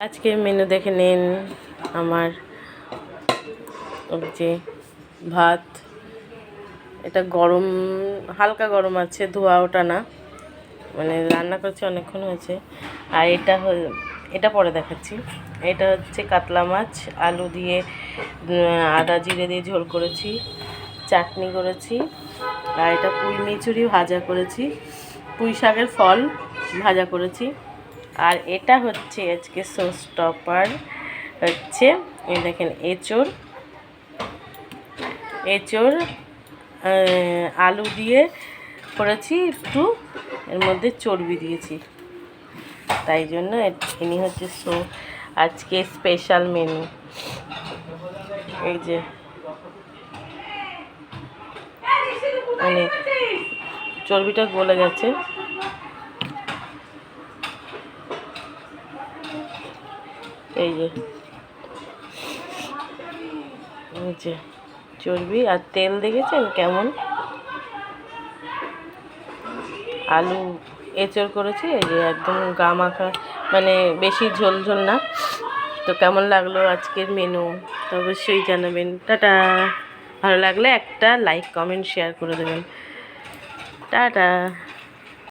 আজকের মেনু দেখে নিন। আমার যে ভাত, এটা গরম, হালকা গরম আছে, ধোয়া ওটা না, মানে রান্না করছি অনেকক্ষণ হয়েছে। আর এটা পরে দেখাচ্ছি। এটা হচ্ছে কাতলা মাছ, আলু দিয়ে আদা জিরে দিয়ে ঝোল করেছি, চাটনি করেছি। আর এটা পুঁই মিচুরি ভাজা করেছি, পুঁই শাকের ফল ভাজা করেছি। আর এটা হচ্ছে আজকে শো স্টপার, হচ্ছে এই দেখেন এঁচোড় আলু দিয়ে করেছি, একটু এর মধ্যে চর্বি দিয়েছি, তাই জন্য ইনি হচ্ছে আজকে স্পেশাল মেনু। এই যে মানে চর্বিটা গলে গেছে, এই যে চর্বি আর তেল দেখেছেন কেমন। আলু এঁচোড় করেছি, এই যে একদম গা মাখা, মানে বেশি ঝোল ঝোল না। তো কেমন লাগলো আজকের মেনু তো অবশ্যই জানাবেন। টাটা। ভালো লাগলে একটা লাইক কমেন্ট শেয়ার করে দেবেন। টাটা।